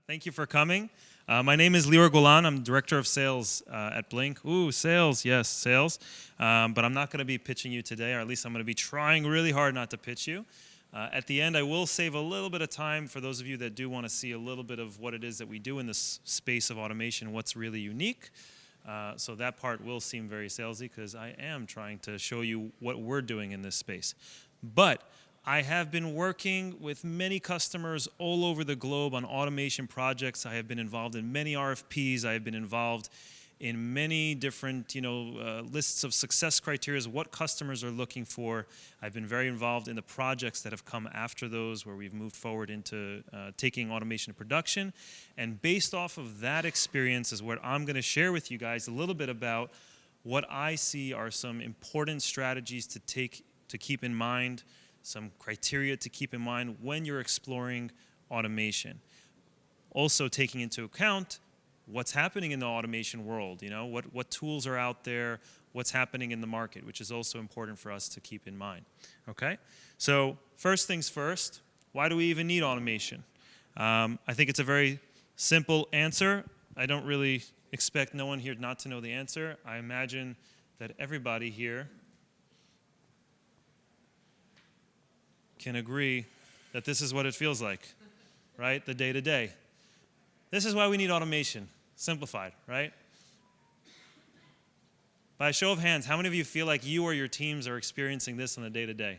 Thank you for coming. My name is Leor Golan. I'm Director of Sales at Blink. Ooh, sales, yes, sales. But I'm not going to be pitching you today, or at least I'm going to be trying really hard not to pitch you. At the end, I will save a little bit of time for those of you that do want to see a little bit of what it is that we do in this space of automation, what's really unique. So that part will seem very salesy because I am trying to show you what we're doing in this space. But I have been working with many customers all over the globe on automation projects. I have been involved in many RFPs. I have been involved in many different, lists of success criteria, what customers are looking for. I've been very involved in the projects that have come after those where we've moved forward into taking automation to production. And based off of that experience is what I'm going to share with you guys a little bit about what I see are some important strategies to keep in mind, some criteria to keep in mind when you're exploring automation. Also taking into account what's happening in the automation world, what tools are out there, what's happening in the market, which is also important for us to keep in mind, okay? So first things first, why do we even need automation? I think it's a very simple answer. I don't really expect no one here not to know the answer. I imagine that everybody here can agree that this is what it feels like, right? The day-to-day. This is why we need automation. Simplified, right? By a show of hands, how many of you feel like you or your teams are experiencing this on a day-to-day?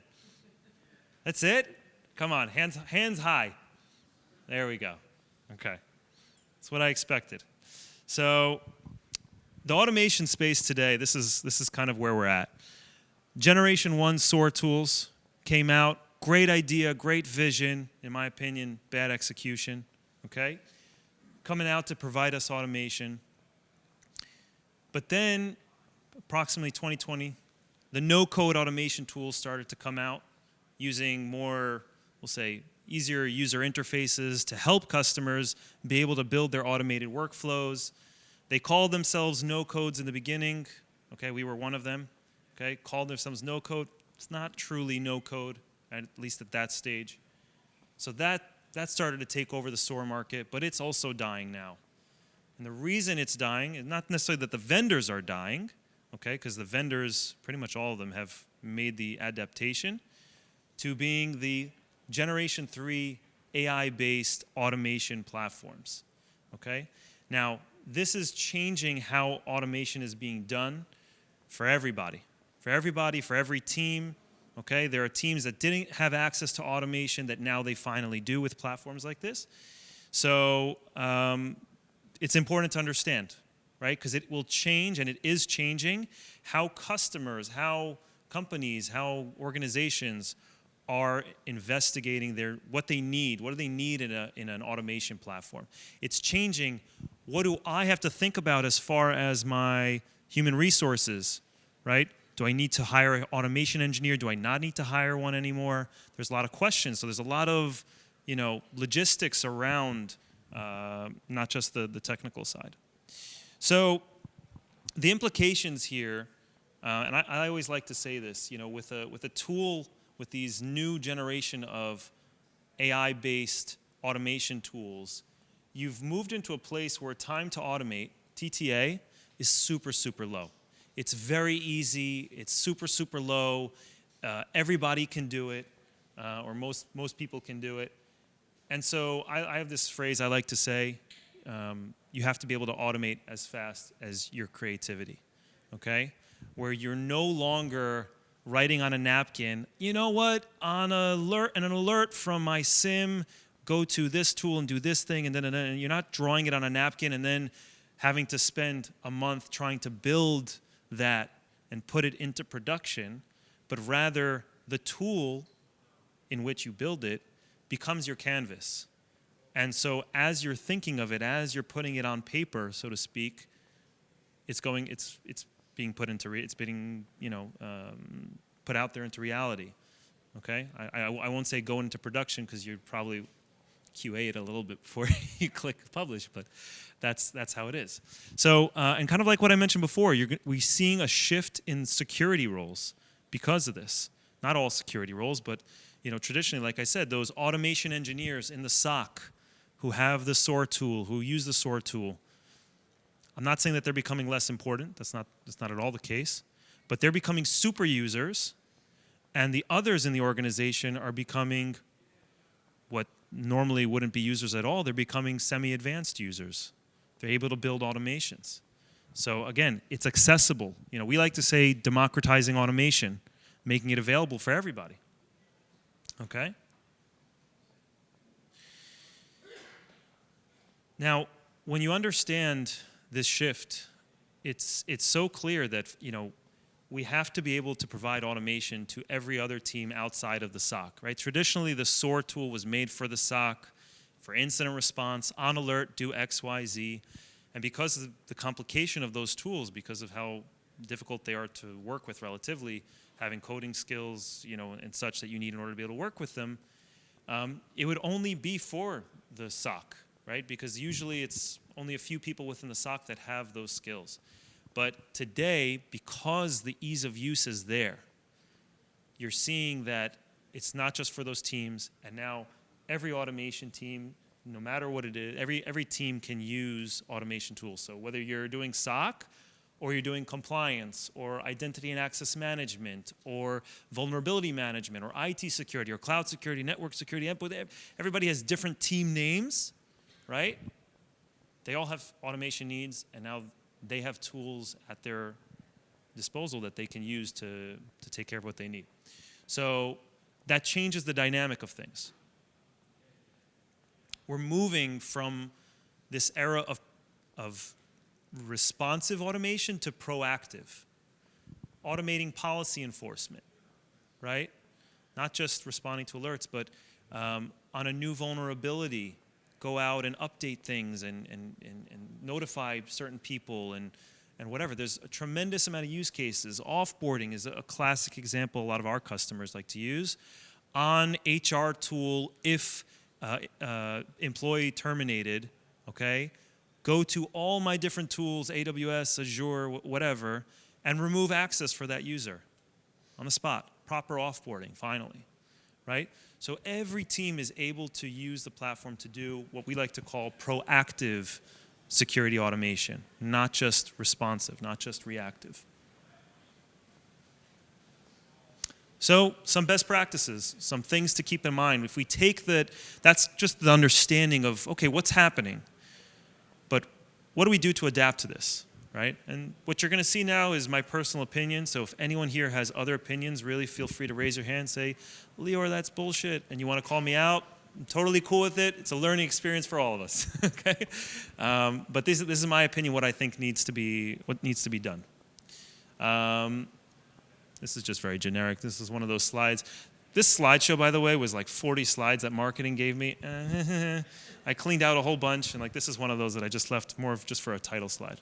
That's it? Come on, hands high. There we go. Okay. That's what I expected. So the automation space today, this is kind of where we're at. Generation 1 SOAR tools came out. Great idea, great vision, in my opinion, bad execution, okay? Coming out to provide us automation. But then, approximately 2020, the no-code automation tools started to come out using more, we'll say, easier user interfaces to help customers be able to build their automated workflows. They called themselves no-codes in the beginning. Okay, we were one of them. Okay, called themselves no-code. It's not truly no-code, at least at that stage. So that started to take over the SOAR market, but it's also dying now. And the reason it's dying is not necessarily that the vendors are dying, okay, because the vendors, pretty much all of them, have made the adaptation to being the Generation 3 AI-based automation platforms, okay? Now, this is changing how automation is being done for everybody, for every team. Okay, there are teams that didn't have access to automation that now they finally do with platforms like this. So it's important to understand, right? Because it will change, and it is changing, how customers, how companies, how organizations are investigating what they need. What do they need in an automation platform? It's changing. What do I have to think about as far as my human resources, right? Do I need to hire an automation engineer? Do I not need to hire one anymore? There's a lot of questions. So there's a lot of, logistics around not just the technical side. So the implications here, and I always like to say this, with a tool, with these new generation of AI-based automation tools, you've moved into a place where time to automate, TTA, is super, super low. It's very easy, it's super, super low, everybody can do it, or most people can do it. And so I have this phrase I like to say, you have to be able to automate as fast as your creativity, okay? Where you're no longer writing on a napkin, you know what, an alert from my SIM, go to this tool and do this thing, and then you're not drawing it on a napkin and then having to spend a month trying to build that and put it into production, but rather the tool in which you build it becomes your canvas. And so as you're thinking of it, as you're putting it on paper, so to speak, it's being put out there into reality. Okay? I won't say go into production because you'd probably QA it a little bit before you click publish, but that's how it is. So, and kind of like what I mentioned before, we're seeing a shift in security roles because of this. Not all security roles, but traditionally, like I said, those automation engineers in the SOC, who have the SOAR tool, who use the SOAR tool, I'm not saying that they're becoming less important. That's not at all the case. But they're becoming super users, and the others in the organization are becoming what normally wouldn't be users at all. They're becoming semi-advanced users. They're able to build automations. So again, it's accessible. We like to say democratizing automation, making it available for everybody. Okay? Now, when you understand this shift, it's so clear that, we have to be able to provide automation to every other team outside of the SOC, right? Traditionally, the SOAR tool was made for the SOC, for incident response, on alert, do X, Y, Z. And because of the complication of those tools, because of how difficult they are to work with relatively, having coding skills, and such that you need in order to be able to work with them, it would only be for the SOC, right? Because usually it's only a few people within the SOC that have those skills. But today, because the ease of use is there, you're seeing that it's not just for those teams, and now every automation team, no matter what it is, every team can use automation tools. So whether you're doing SOC, or you're doing compliance, or identity and access management, or vulnerability management, or IT security, or cloud security, network security, everybody has different team names, right? They all have automation needs, and now they have tools at their disposal that they can use to take care of what they need. So that changes the dynamic of things. We're moving from this era of responsive automation to proactive. Automating policy enforcement, right? Not just responding to alerts, but on a new vulnerability, go out and update things and notify certain people and whatever. There's a tremendous amount of use cases. Offboarding is a classic example a lot of our customers like to use. On HR tool, if employee terminated, okay, go to all my different tools, AWS, Azure, whatever, and remove access for that user on the spot. Proper offboarding, finally, right? So every team is able to use the platform to do what we like to call proactive security automation, not just responsive, not just reactive. So some best practices, some things to keep in mind. If we take that's just the understanding of, okay, what's happening? But what do we do to adapt to this, right? And what you're going to see now is my personal opinion. So if anyone here has other opinions, really feel free to raise your hand, say, Leor, that's bullshit, and you want to call me out, I'm totally cool with it. It's a learning experience for all of us, okay? But this is my opinion, what I think what needs to be done. This is just very generic. This is one of those slides. This slideshow, by the way, was like 40 slides that marketing gave me. I cleaned out a whole bunch, and this is one of those that I just left more of just for a title slide.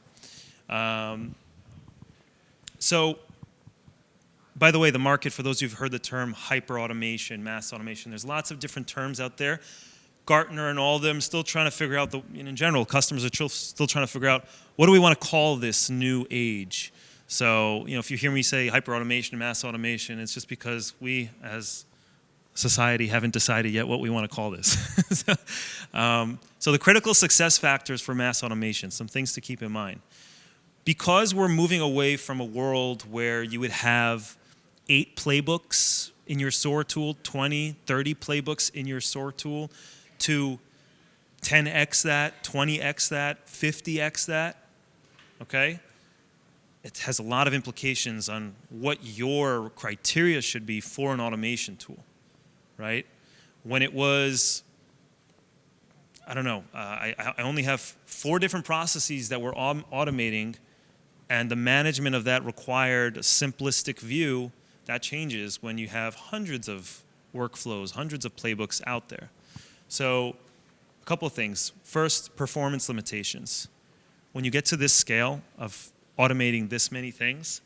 So, by the way, the market, for those who've heard the term hyper-automation, mass automation, there's lots of different terms out there. Gartner and all of them still trying to figure out, in general, customers are still trying to figure out, what do we want to call this new age? So, if you hear me say hyper-automation, mass automation, it's just because we, as society, haven't decided yet what we want to call this. So the critical success factors for mass automation, some things to keep in mind. Because we're moving away from a world where you would have 8 playbooks in your SOAR tool, 20, 30 playbooks in your SOAR tool, to 10x that, 20x that, 50x that, okay? It has a lot of implications on what your criteria should be for an automation tool, right? When it was, I don't know, I only have 4 different processes that we're automating, and the management of that required a simplistic view. That changes when you have hundreds of workflows, hundreds of playbooks out there. So a couple of things. First, performance limitations. When you get to this scale of automating this many things,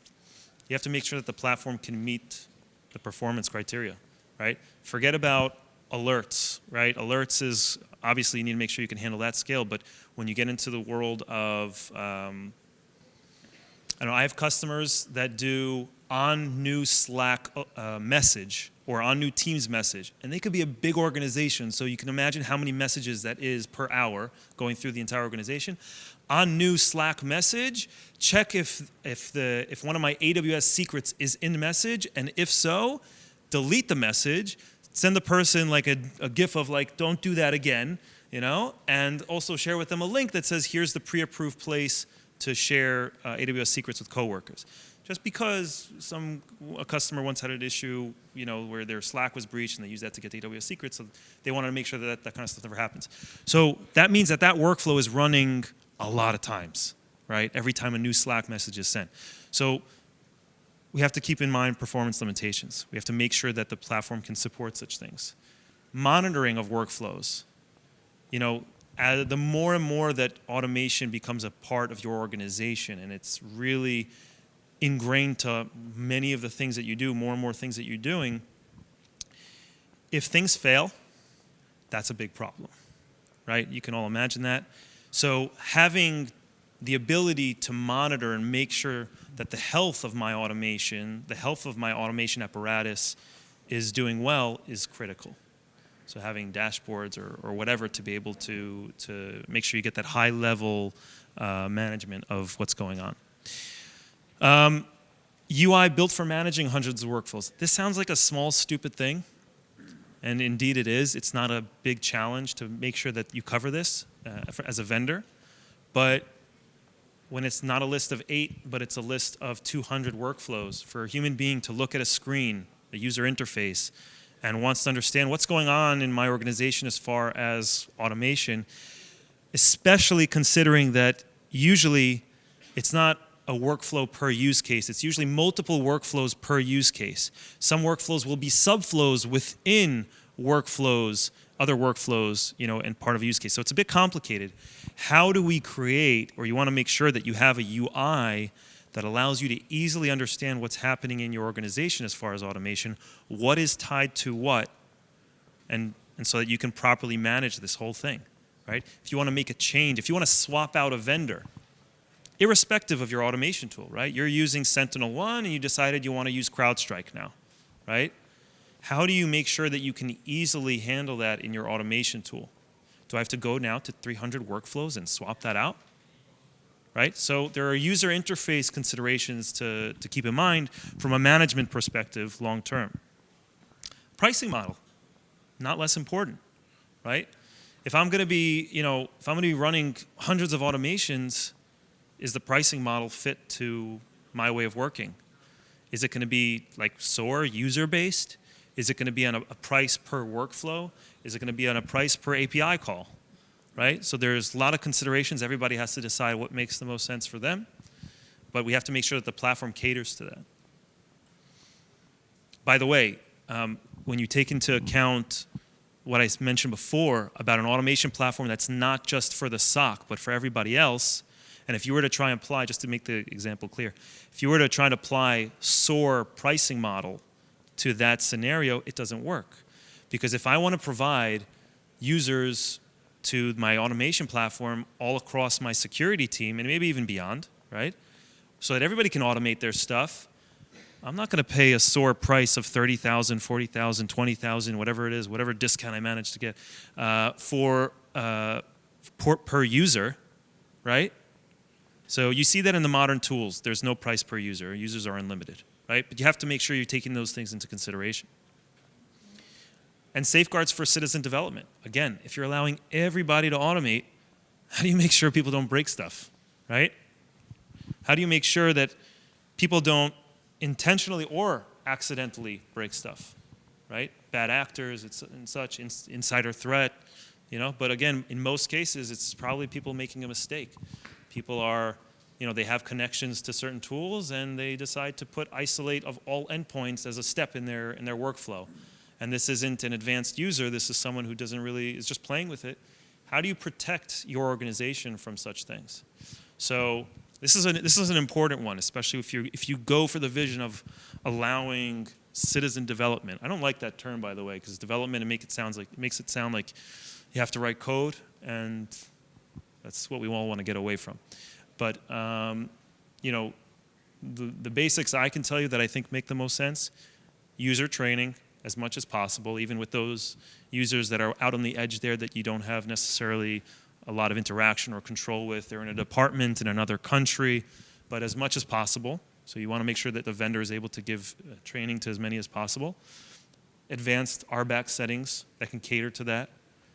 you have to make sure that the platform can meet the performance criteria, right? Forget about alerts, right? Alerts is, obviously you need to make sure you can handle that scale, but when you get into the world of, I know I have customers that do on new Slack message or on new Teams message, and they could be a big organization, so you can imagine how many messages that is per hour going through the entire organization. On new Slack message, check if one of my AWS secrets is in the message, and if so, delete the message, send the person like a GIF of like, don't do that again, and also share with them a link that says, here's the pre-approved place to share AWS secrets with coworkers. Just because a customer once had an issue, where their Slack was breached and they used that to get the AWS secrets, so they wanted to make sure that that kind of stuff never happens. So that means that workflow is running a lot of times, right? Every time a new Slack message is sent. So we have to keep in mind performance limitations. We have to make sure that the platform can support such things. Monitoring of workflows. The more and more that automation becomes a part of your organization and it's really ingrained to many of the things that you do, more and more things that you're doing, if things fail, that's a big problem, right? You can all imagine that. So having the ability to monitor and make sure that the health of my automation apparatus is doing well is critical. So having dashboards or whatever to be able to make sure you get that high level management of what's going on. UI built for managing hundreds of workflows. This sounds like a small, stupid thing, and indeed it is. It's not a big challenge to make sure that you cover this as a vendor, but when it's not a list of 8, but it's a list of 200 workflows, for a human being to look at a screen, a user interface, and wants to understand what's going on in my organization as far as automation, especially considering that usually it's not a workflow per use case. It's usually multiple workflows per use case. Some workflows will be subflows within workflows, other workflows, and part of a use case. So it's a bit complicated. How do we create, or you want to make sure that you have a UI that allows you to easily understand what's happening in your organization as far as automation, what is tied to what, and so that you can properly manage this whole thing, right? If you want to make a change, if you want to swap out a vendor, irrespective of your automation tool, right? You're using SentinelOne and you decided you want to use CrowdStrike now, right? How do you make sure that you can easily handle that in your automation tool? Do I have to go now to 300 workflows and swap that out? Right? So there are user interface considerations to keep in mind from a management perspective long term. Pricing model, not less important, right? If I'm going to be running hundreds of automations, is the pricing model fit to my way of working? Is it going to be like SOAR, user-based? Is it going to be on a price per workflow? Is it going to be on a price per API call? Right? So there's a lot of considerations. Everybody has to decide what makes the most sense for them. But we have to make sure that the platform caters to that. By the way, when you take into account what I mentioned before about an automation platform that's not just for the SOC, but for everybody else, and if you were to try and apply, just to make the example clear, if you were to try and apply SOAR pricing model to that scenario, it doesn't work. Because if I want to provide users to my automation platform all across my security team, and maybe even beyond, right? So that everybody can automate their stuff, I'm not going to pay a SOAR price of $30,000, $40,000, $20,000, whatever it is, whatever discount I manage to get per user, right? So you see that in the modern tools. There's no price per user. Users are unlimited, right? But you have to make sure you're taking those things into consideration. And safeguards for citizen development. Again, if you're allowing everybody to automate, how do you make sure people don't break stuff, right? How do you make sure that people don't intentionally or accidentally break stuff, right? Bad actors and such, insider threat, But again, in most cases, it's probably people making a mistake. People are, they have connections to certain tools and they decide to put isolate of all endpoints as a step in their workflow. And this isn't an advanced user. This is someone who is just playing with it. How do you protect your organization from such things? So this is an important one, especially if you go for the vision of allowing citizen development. I don't like that term, by the way, because development makes it sound like you have to write code, and that's what we all want to get away from. But the basics I can tell you that I think make the most sense: user training as much as possible, even with those users that are out on the edge there that you don't have necessarily a lot of interaction or control with. They're in a department in another country, but as much as possible. So you want to make sure that the vendor is able to give training to as many as possible. Advanced RBAC settings that can cater to that.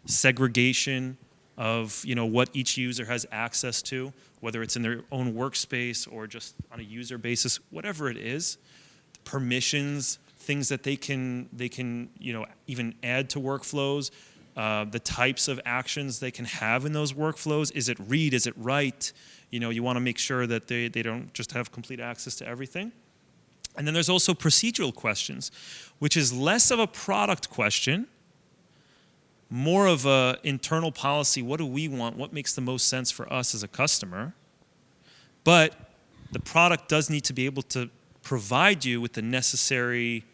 Segregation of what each user has access to, whether it's in their own workspace or just on a user basis, whatever it is. Permissions, things that they can even add to workflows. The types of actions they can have in those workflows. Is it read? Is it write? You want to make sure that they don't just have complete access to everything. And then there's also procedural questions, which is less of a product question, more of a internal policy. What do we want? What makes the most sense for us as a customer? But the product does need to be able to provide you with the necessary,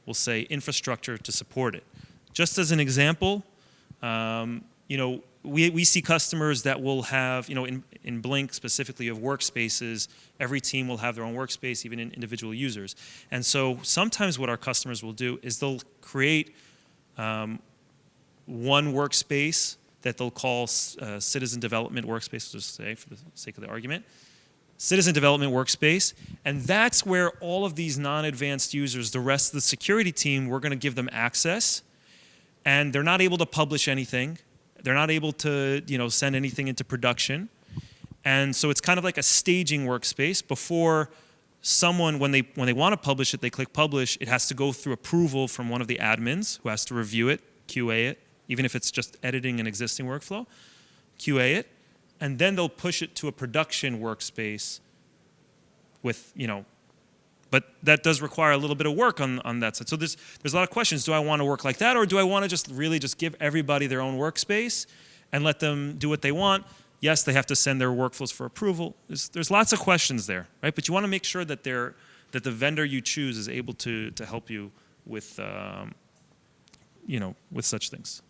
we'll say, infrastructure to support it. Just as an example, we see customers that will have, in Blink specifically of workspaces, every team will have their own workspace, even in individual users. And so sometimes what our customers will do is they'll create one workspace that they'll call citizen development workspace, just say for the sake of the argument. Citizen development workspace, and that's where all of these non-advanced users, the rest of the security team, we're going to give them access, and they're not able to publish anything. They're not able to, send anything into production. And so it's kind of like a staging workspace. Before someone, when they want to publish it, they click publish, it has to go through approval from one of the admins who has to review it, QA it, even if it's just editing an existing workflow, QA it, and then they'll push it to a production workspace with, but that does require a little bit of work on that side. So there's a lot of questions. Do I want to work like that, or do I want to just really just give everybody their own workspace and let them do what they want? Yes, they have to send their workflows for approval. There's lots of questions there, right? But you want to make sure that that the vendor you choose is able to help you with with such things.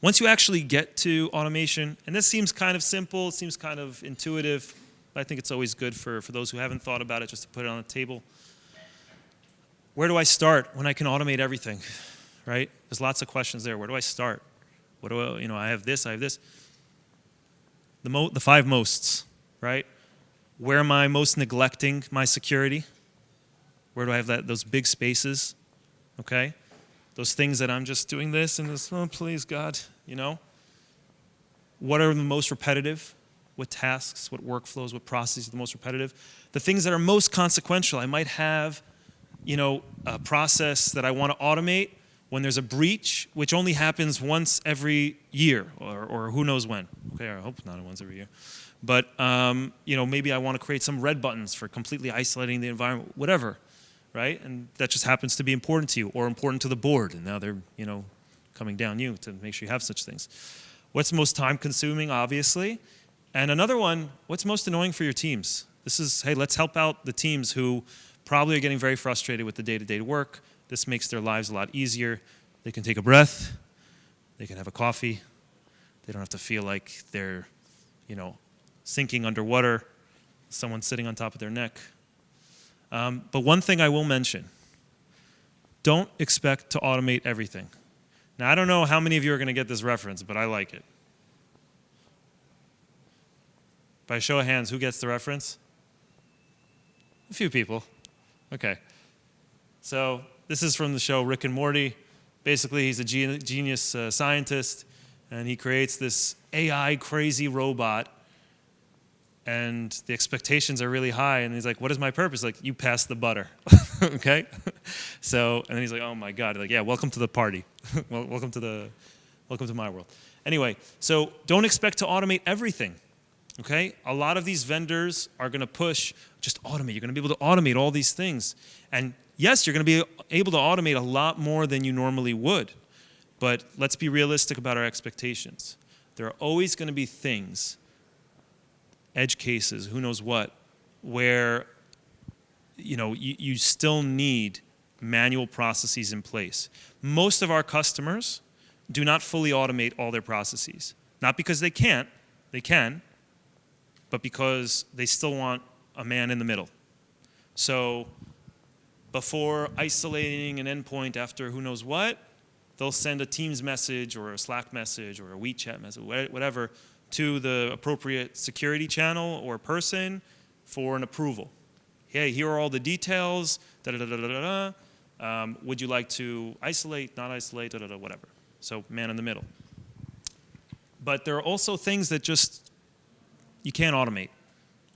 Once you actually get to automation, and this seems kind of simple, it seems kind of intuitive, but I think it's always good for those who haven't thought about it just to put it on the table. Where do I start when I can automate everything, right? There's lots of questions there. Where do I start? What do I have this, I have this. The five mosts, right? Where am I most neglecting my security? Where do I have those big spaces, okay? Those things that I'm just doing this and this, oh, please, God, What are the most repetitive? What tasks, what workflows, what processes are the most repetitive? The things that are most consequential. I might have, a process that I want to automate when there's a breach, which only happens once every year, or who knows when. Okay, I hope not once every year. But, maybe I want to create some red buttons for completely isolating the environment, whatever. Right? And that just happens to be important to you or important to the board. And now they're, coming down you to make sure you have such things. What's most time consuming, obviously? And another one, what's most annoying for your teams? This is, hey, let's help out the teams who probably are getting very frustrated with the day-to-day work. This makes their lives a lot easier. They can take a breath. They can have a coffee. They don't have to feel like they're, sinking underwater. Someone sitting on top of their neck. But one thing I will mention, don't expect to automate everything. Now, I don't know how many of you are going to get this reference, but I like it. By show of hands, who gets the reference? A few people. Okay. So this is from the show Rick and Morty. Basically, he's a genius scientist, and he creates this AI crazy robot. And the expectations are really high, and he's like, what is my purpose? Like, you pass the butter, okay? So, and then he's like, oh my God. Like, yeah, welcome to the party. welcome to my world. Anyway, so don't expect to automate everything, okay? A lot of these vendors are gonna push, just automate. You're gonna be able to automate all these things. And yes, you're gonna be able to automate a lot more than you normally would, but let's be realistic about our expectations. There are always gonna be things, edge cases, who knows what, where you still need manual processes in place. Most of our customers do not fully automate all their processes. Not because they can't, they can, but because they still want a man in the middle, So before isolating an endpoint after who knows what, they'll send a Teams message or a Slack message or a WeChat message, whatever, to the appropriate security channel or person for an approval. Hey, here are all the details, would you like to isolate, not isolate, whatever. So man in the middle. But there are also things that just you can't automate,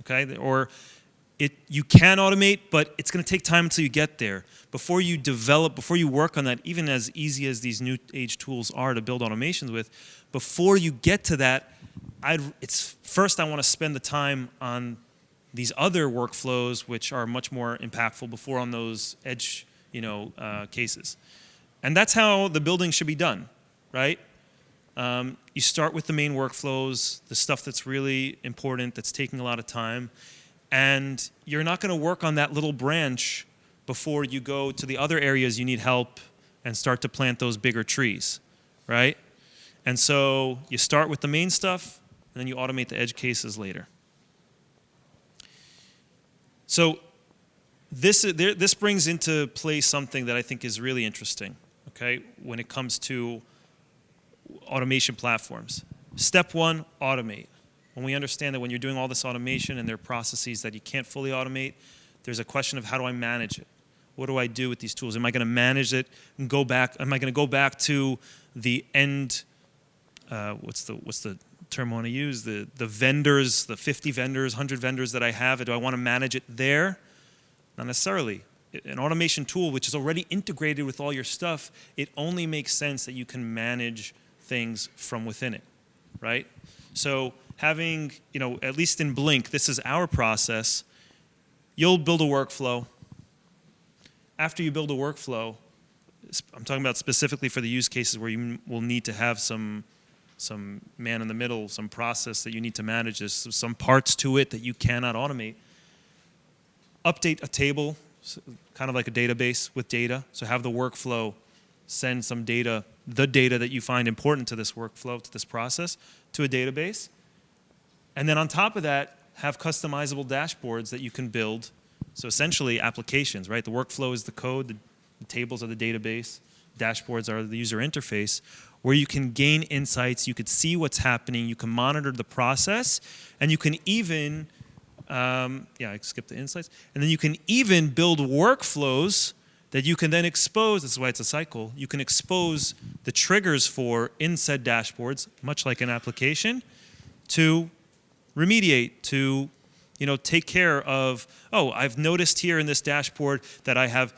okay? Or you can automate, but it's going to take time until you get there. Before you develop, before you work on that, even as easy as these new age tools are to build automations with, before you get to that, first I want to spend the time on these other workflows which are much more impactful before on those edge cases. And that's how the building should be done, right? You start with the main workflows, the stuff that's really important, that's taking a lot of time, and you're not going to work on that little branch before you go to the other areas you need help and start to plant those bigger trees, right? And so you start with the main stuff, and then you automate the edge cases later. So this brings into play something that I think is really interesting, okay, when it comes to automation platforms. Step one, automate. When we understand that when you're doing all this automation and there are processes that you can't fully automate, there's a question of how do I manage it? What do I do with these tools? Am I going to manage it and go back? Am I going to go back to the end? What's the term I want to use? The vendors, the 50 vendors, 100 vendors that I have. Do I want to manage it there? Not necessarily. An automation tool which is already integrated with all your stuff, it only makes sense that you can manage things from within it, right? So having, at least in Blink, this is our process. You'll build a workflow. After you build a workflow, I'm talking about specifically for the use cases where you will need to have some man in the middle, some process that you need to manage. There's some parts to it that you cannot automate. Update a table, kind of like a database with data. So have the workflow send some data, the data that you find important to this workflow, to this process, to a database. And then on top of that, have customizable dashboards that you can build. So essentially applications, right? The workflow is the code, the tables are the database, dashboards are the user interface, where you can gain insights, you could see what's happening, you can monitor the process, and you can even, I skipped the insights, and then you can even build workflows that you can then expose. This is why it's a cycle. You can expose the triggers for in said dashboards, much like an application, to remediate, to take care of, I've noticed here in this dashboard that I have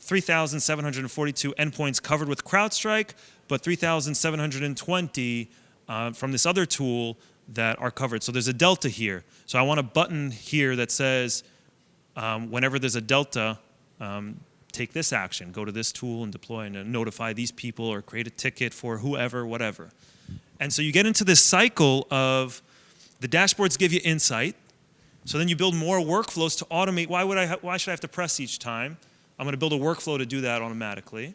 3,742 endpoints covered with CrowdStrike, but 3,720 from this other tool that are covered. So there's a delta here. So I want a button here that says, whenever there's a delta, take this action, go to this tool and deploy and notify these people or create a ticket for whoever, whatever. And so you get into this cycle of the dashboards give you insight. So then you build more workflows to automate. Why should I have to press each time? I'm going to build a workflow to do that automatically.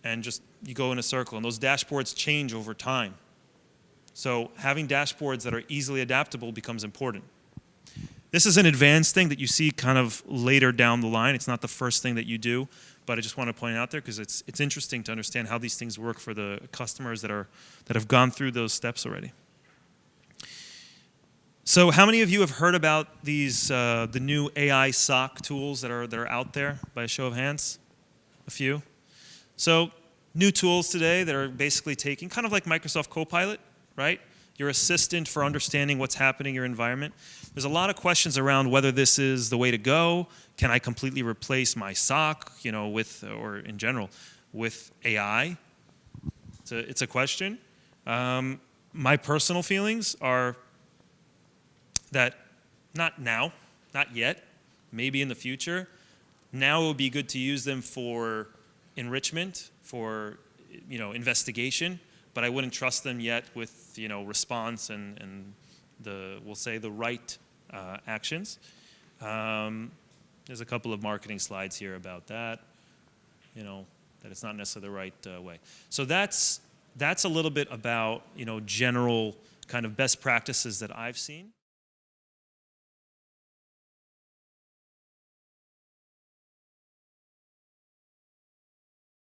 And just you go in a circle. And those dashboards change over time. So having dashboards that are easily adaptable becomes important. This is an advanced thing that you see kind of later down the line. It's not the first thing that you do, but I just want to point it out there because it's interesting to understand how these things work for the customers that have gone through those steps already. So how many of you have heard about these the new AI SOC tools that are out there by a show of hands? A few. So new tools today that are basically taking, kind of like Microsoft Copilot, right? Your assistant for understanding what's happening in your environment. There's a lot of questions around whether this is the way to go. Can I completely replace my SOC, or in general, with AI? It's a question. My personal feelings are that not now, not yet, maybe in the future. Now it would be good to use them for enrichment, for investigation, but I wouldn't trust them yet with response and we'll say the right actions. There's a couple of marketing slides here about that, that it's not necessarily the right way. So that's a little bit about general kind of best practices that I've seen.